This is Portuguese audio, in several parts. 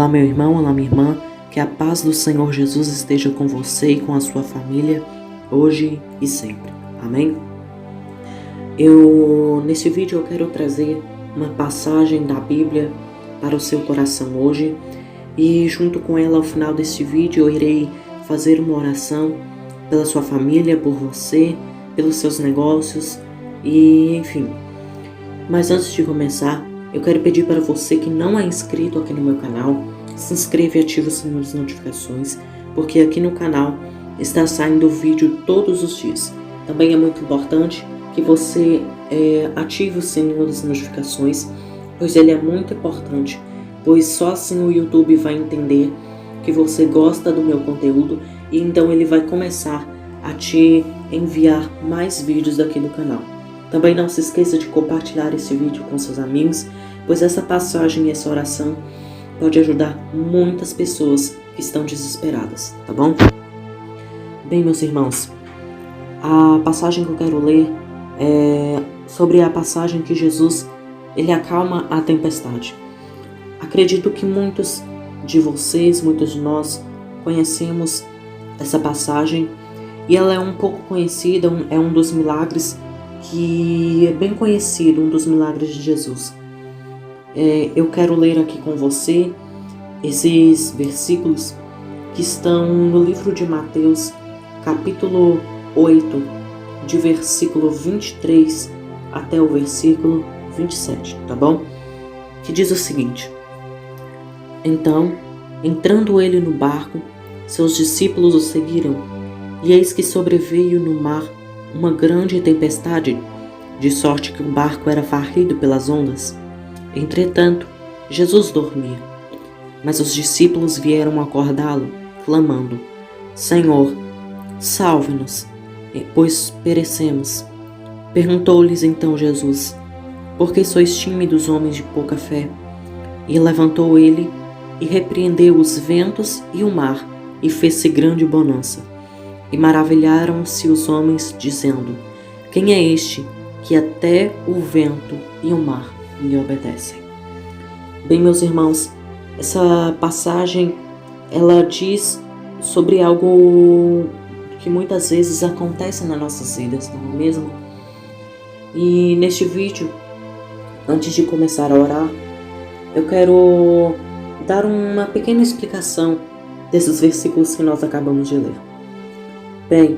Olá, meu irmão, olá, minha irmã, que a paz do Senhor Jesus esteja com você e com a sua família, hoje e sempre. Amém? Nesse vídeo eu quero trazer uma passagem da Bíblia para o seu coração hoje e junto com ela, ao final desse vídeo, eu irei fazer uma oração pela sua família, por você, pelos seus negócios e enfim. Mas antes de começar, eu quero pedir para você que não é inscrito aqui no meu canal, se inscreva e ative o sininho das notificações, porque aqui no canal está saindo vídeo todos os dias. Também é muito importante que você ative o sininho das notificações, pois ele é muito importante, pois só assim o YouTube vai entender que você gosta do meu conteúdo e então ele vai começar a te enviar mais vídeos aqui do canal. Também não se esqueça de compartilhar esse vídeo com seus amigos, pois essa passagem e essa oração pode ajudar muitas pessoas que estão desesperadas, tá bom? Bem, meus irmãos, a passagem que eu quero ler é sobre a passagem que Jesus, ele acalma a tempestade. Acredito que muitos de vocês, muitos de nós, conhecemos essa passagem e ela é um pouco conhecida, é um dos milagres que é bem conhecido, um dos milagres de Jesus. Eu quero ler aqui com você esses versículos que estão no livro de Mateus, capítulo 8, de versículo 23 até o versículo 27, tá bom? Que diz o seguinte: Então, entrando ele no barco, seus discípulos o seguiram, e eis que sobreveio no mar uma grande tempestade, de sorte que o barco era varrido pelas ondas. Entretanto, Jesus dormia. Mas os discípulos vieram acordá-lo, clamando: Senhor, salve-nos, pois perecemos. Perguntou-lhes então Jesus: Por que sois tímidos, homens de pouca fé? E levantou ele e repreendeu os ventos e o mar, e fez-se grande bonança. E maravilharam-se os homens, dizendo: Quem é este que até o vento e o mar lhe obedecem? Bem, meus irmãos, essa passagem ela diz sobre algo que muitas vezes acontece nas nossas vidas, não é mesmo? E neste vídeo, antes de começar a orar, eu quero dar uma pequena explicação desses versículos que nós acabamos de ler. Bem,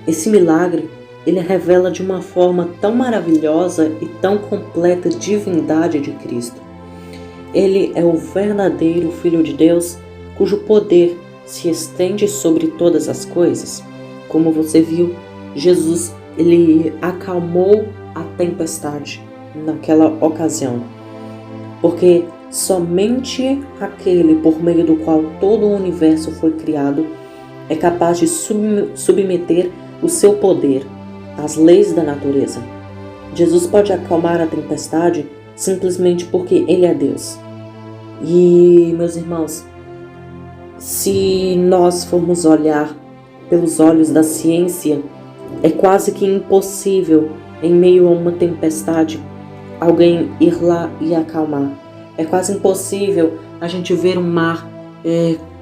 esse milagre, ele revela de uma forma tão maravilhosa e tão completa a divindade de Cristo. Ele é o verdadeiro Filho de Deus, cujo poder se estende sobre todas as coisas. Como você viu, Jesus, ele acalmou a tempestade naquela ocasião, porque somente aquele por meio do qual todo o universo foi criado é capaz de submeter o seu poder às leis da natureza. Jesus pode acalmar a tempestade simplesmente porque Ele é Deus. E, meus irmãos, se nós formos olhar pelos olhos da ciência, é quase que impossível, em meio a uma tempestade, alguém ir lá e acalmar. É quase impossível a gente ver um mar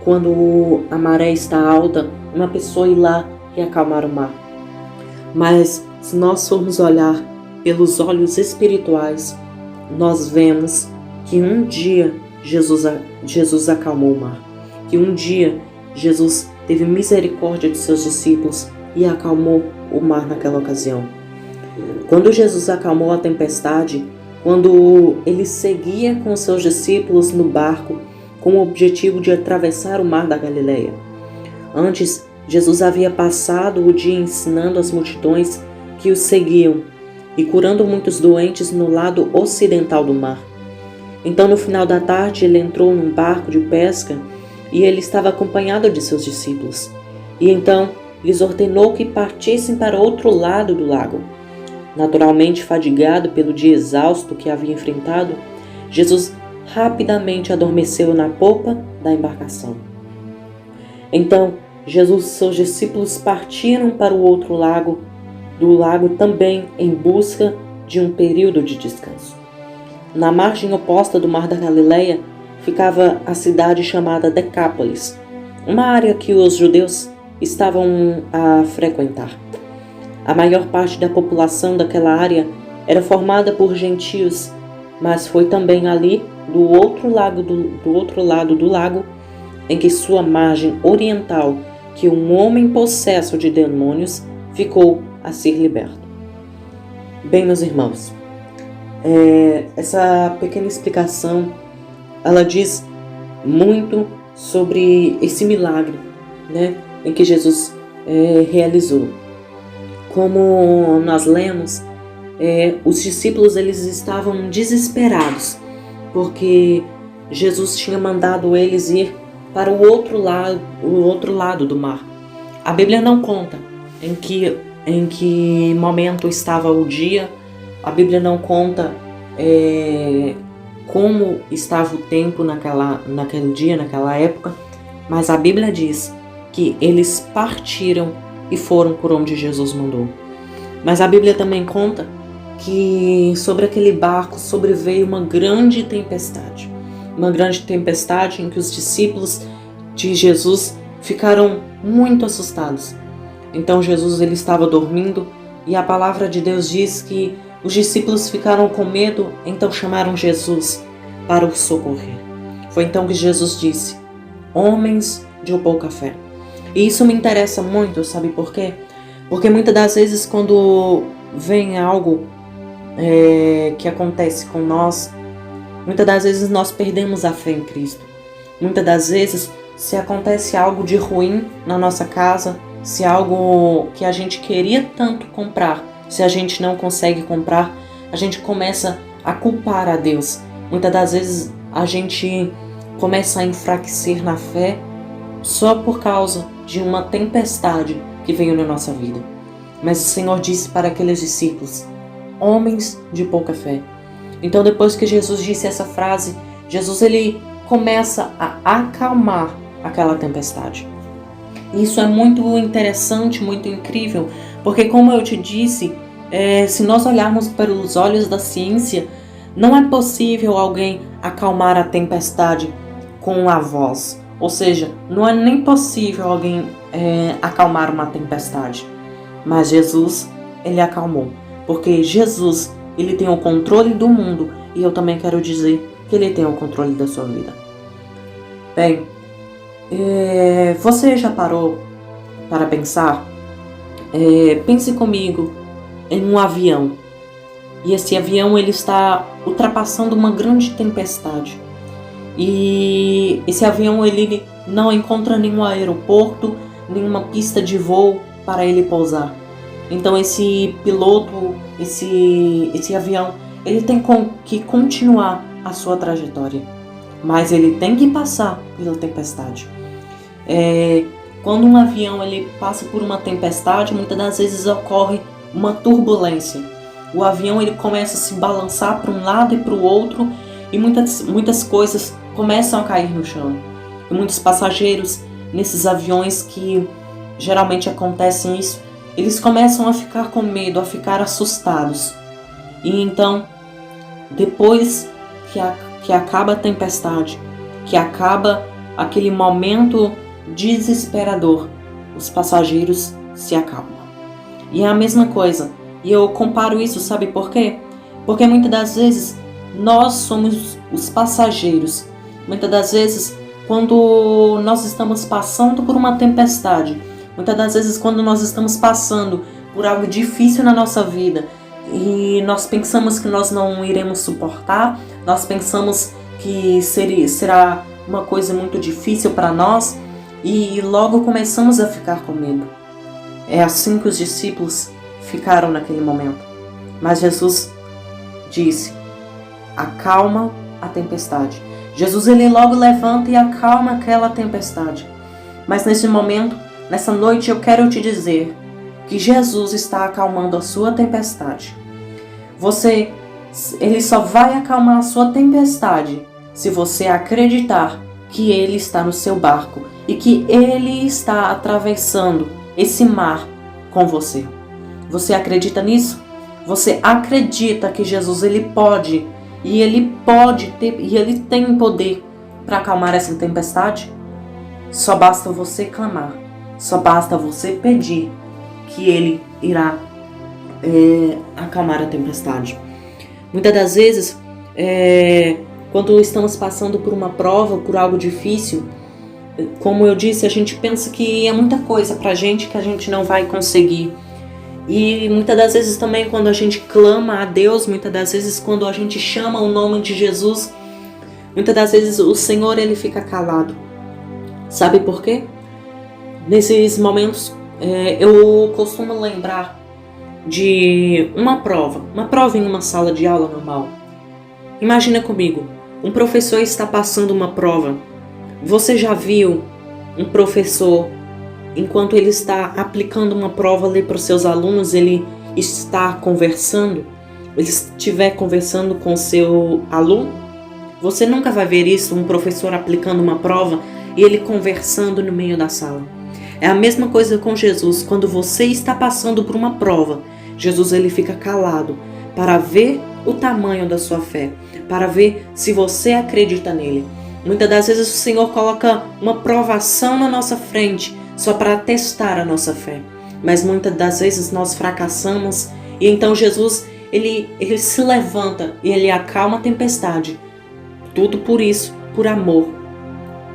quando a maré está alta, uma pessoa ir lá e acalmar o mar. Mas se nós formos olhar pelos olhos espirituais, nós vemos que um dia Jesus acalmou o mar, que um dia Jesus teve misericórdia de seus discípulos e acalmou o mar naquela ocasião. Quando Jesus acalmou a tempestade, quando ele seguia com seus discípulos no barco com o objetivo de atravessar o mar da Galileia. Antes, Jesus havia passado o dia ensinando as multidões que o seguiam e curando muitos doentes no lado ocidental do mar. Então, no final da tarde, ele entrou num barco de pesca e ele estava acompanhado de seus discípulos. E então, lhes ordenou que partissem para outro lado do lago. Naturalmente fadigado pelo dia exausto que havia enfrentado, Jesus rapidamente adormeceu na popa da embarcação. Então, Jesus e seus discípulos partiram para o outro lado do lago também em busca de um período de descanso. Na margem oposta do mar da Galileia, ficava a cidade chamada Decápolis, uma área que os judeus estavam a frequentar. A maior parte da população daquela área era formada por gentios, mas foi também ali, do outro lado do lago, em que sua margem oriental, que um homem possesso de demônios ficou a ser liberto. Bem, meus irmãos, essa pequena explicação, ela diz muito sobre esse milagre, né, em que Jesus realizou. Como nós lemos, os discípulos eles estavam desesperados, porque Jesus tinha mandado eles ir para o outro lado do mar. A Bíblia não conta em que momento estava o dia, a Bíblia não conta como estava o tempo naquele dia, naquela época, mas a Bíblia diz que eles partiram e foram por onde Jesus mandou. Mas a Bíblia também conta que sobre aquele barco sobreveio uma grande tempestade em que os discípulos de Jesus ficaram muito assustados. Então Jesus ele estava dormindo e a palavra de Deus diz que os discípulos ficaram com medo, então chamaram Jesus para o socorrer. Foi então que Jesus disse: homens de pouca fé. E isso me interessa muito, sabe por quê? Porque muitas das vezes quando vem algo que acontece com nós, muitas das vezes nós perdemos a fé em Cristo. Muitas das vezes, se acontece algo de ruim na nossa casa, se algo que a gente queria tanto comprar, se a gente não consegue comprar, a gente começa a culpar a Deus. Muitas das vezes a gente começa a enfraquecer na fé só por causa de uma tempestade que veio na nossa vida. Mas o Senhor disse para aqueles discípulos: homens de pouca fé. Então depois que Jesus disse essa frase, Jesus ele começa a acalmar aquela tempestade. Isso é muito interessante, muito incrível, porque como eu te disse, se nós olharmos pelos olhos da ciência, não é possível alguém acalmar a tempestade com a voz. Ou seja, não é nem possível alguém acalmar uma tempestade. Mas Jesus, ele acalmou. Porque Jesus, ele tem o controle do mundo. E eu também quero dizer que ele tem o controle da sua vida. Bem, você já parou para pensar? Pense comigo em um avião. E esse avião ele está ultrapassando uma grande tempestade. E esse avião ele não encontra nenhum aeroporto, nenhuma pista de voo para ele pousar. Então esse piloto, esse avião, ele tem que continuar a sua trajetória. Mas ele tem que passar pela tempestade. Quando um avião ele passa por uma tempestade, muitas das vezes ocorre uma turbulência. O avião ele começa a se balançar para um lado e para o outro e muitas coisas começam a cair no chão. E muitos passageiros nesses aviões que geralmente acontecem isso, eles começam a ficar com medo, a ficar assustados. E então, depois que acaba a tempestade, que acaba aquele momento desesperador, os passageiros se acalmam. E é a mesma coisa. E eu comparo isso, sabe por quê? Porque muitas das vezes nós somos os passageiros. Muitas das vezes, quando nós estamos passando por uma tempestade, muitas das vezes quando nós estamos passando por algo difícil na nossa vida e nós pensamos que nós não iremos suportar, nós pensamos que será uma coisa muito difícil para nós e logo começamos a ficar com medo. É assim que os discípulos ficaram naquele momento. Mas Jesus disse: acalma a tempestade. Jesus ele logo levanta e acalma aquela tempestade. Mas nesse momento, nessa noite, eu quero te dizer que Jesus está acalmando a sua tempestade. Ele só vai acalmar a sua tempestade se você acreditar que Ele está no seu barco e que Ele está atravessando esse mar com você. Você acredita nisso? Você acredita que Jesus ele pode e ele tem poder para acalmar essa tempestade? Só basta você clamar, só basta você pedir que Ele irá acalmar a tempestade. Muitas das vezes, quando estamos passando por uma prova, por algo difícil, como eu disse, a gente pensa que é muita coisa pra gente que a gente não vai conseguir. E muitas das vezes também quando a gente clama a Deus, muitas das vezes quando a gente chama o nome de Jesus, muitas das vezes o Senhor ele fica calado. Sabe por quê? Nesses momentos eu costumo lembrar de uma prova em uma sala de aula normal. Imagina comigo, um professor está passando uma prova. Você já viu um professor, enquanto ele está aplicando uma prova ali para os seus alunos, ele está conversando? Ele estiver conversando com o seu aluno? Você nunca vai ver isso, um professor aplicando uma prova e ele conversando no meio da sala. É a mesma coisa com Jesus. Quando você está passando por uma prova, Jesus ele fica calado para ver o tamanho da sua fé, para ver se você acredita nele. Muitas das vezes o Senhor coloca uma provação na nossa frente só para testar a nossa fé. Mas muitas das vezes nós fracassamos e então Jesus ele se levanta e ele acalma a tempestade. Tudo por isso, por amor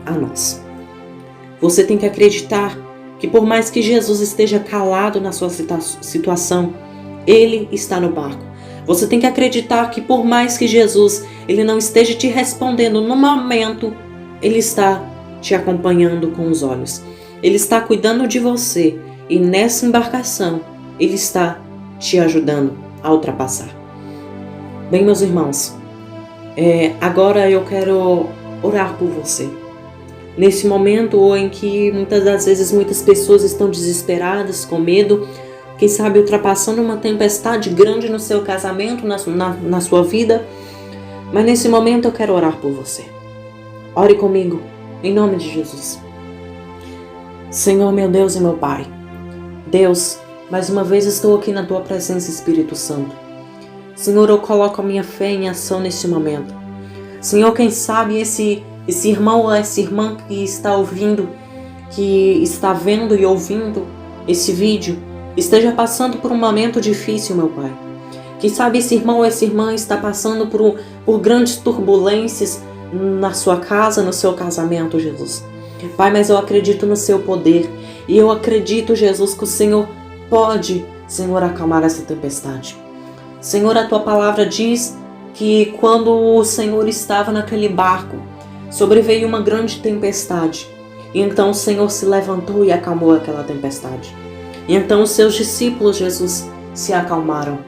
a nós. Você tem que acreditar que por mais que Jesus esteja calado na sua situação, Ele está no barco. Você tem que acreditar que por mais que Jesus ele não esteja te respondendo no momento, Ele está te acompanhando com os olhos. Ele está cuidando de você e nessa embarcação Ele está te ajudando a ultrapassar. Bem, meus irmãos, agora eu quero orar por você. Nesse momento em que muitas das vezes muitas pessoas estão desesperadas, com medo, quem sabe ultrapassando uma tempestade grande no seu casamento, na sua vida. Mas nesse momento eu quero orar por você. Ore comigo, em nome de Jesus. Senhor, meu Deus e meu Pai. Deus, mais uma vez estou aqui na Tua presença, Espírito Santo. Senhor, eu coloco a minha fé em ação neste momento. Senhor, quem sabe esse irmão ou essa irmã que está ouvindo, que está vendo e ouvindo esse vídeo, esteja passando por um momento difícil, meu Pai. Quem sabe esse irmão ou essa irmã está passando por grandes turbulências na sua casa, no seu casamento, Jesus. Pai, mas eu acredito no seu poder. E eu acredito, Jesus, que o Senhor pode, Senhor, acalmar essa tempestade. Senhor, a Tua palavra diz que quando o Senhor estava naquele barco, sobreveio uma grande tempestade. E então o Senhor se levantou e acalmou aquela tempestade. E então os seus discípulos, Jesus, se acalmaram.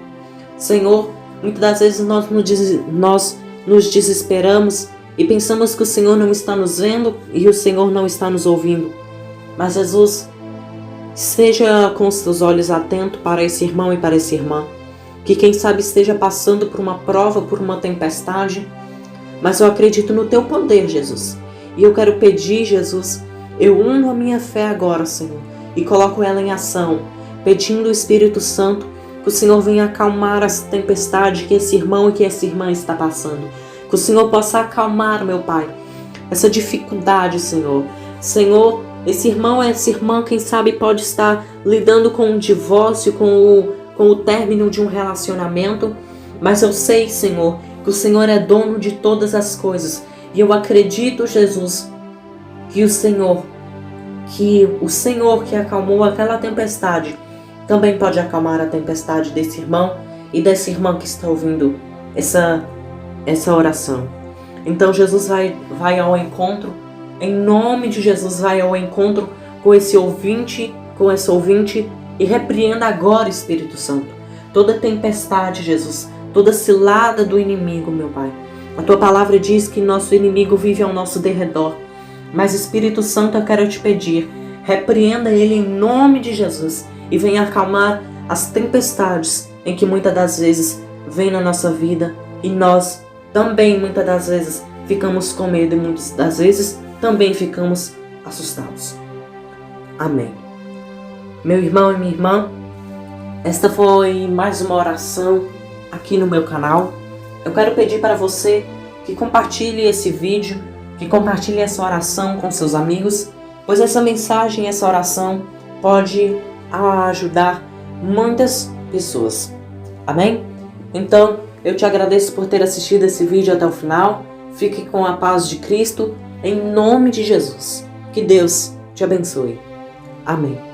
Senhor, muitas das vezes nós nos desesperamos e pensamos que o Senhor não está nos vendo e o Senhor não está nos ouvindo. Mas Jesus, esteja com os seus olhos atentos para esse irmão e para essa irmã, que quem sabe esteja passando por uma prova, por uma tempestade, mas eu acredito no Teu poder, Jesus. E eu quero pedir, Jesus, eu uno a minha fé agora, Senhor, e coloco ela em ação, pedindo o Espírito Santo que o Senhor venha acalmar essa tempestade que esse irmão e que essa irmã está passando. Que o Senhor possa acalmar, meu Pai, essa dificuldade, Senhor. Senhor, esse irmão e essa irmã, quem sabe, pode estar lidando com um divórcio, com o término de um relacionamento, mas eu sei, Senhor, que o Senhor é dono de todas as coisas. E eu acredito, Jesus, que o Senhor que acalmou aquela tempestade, também pode acalmar a tempestade desse irmão e dessa irmã que está ouvindo essa oração. Então Jesus vai ao encontro, em nome de Jesus, vai ao encontro com esse ouvinte, com essa ouvinte, e repreenda agora, Espírito Santo, toda tempestade, Jesus, toda cilada do inimigo, meu Pai. A Tua palavra diz que nosso inimigo vive ao nosso derredor. Mas, Espírito Santo, eu quero te pedir, repreenda ele em nome de Jesus e venha acalmar as tempestades em que muitas das vezes vem na nossa vida e nós também muitas das vezes ficamos com medo e muitas das vezes também ficamos assustados. Amém. Meu irmão e minha irmã, esta foi mais uma oração aqui no meu canal. Eu quero pedir para você que compartilhe esse vídeo, que compartilhe essa oração com seus amigos, pois essa mensagem, essa oração pode ajudar muitas pessoas. Amém? Então, eu te agradeço por ter assistido esse vídeo até o final. Fique com a paz de Cristo, em nome de Jesus. Que Deus te abençoe. Amém.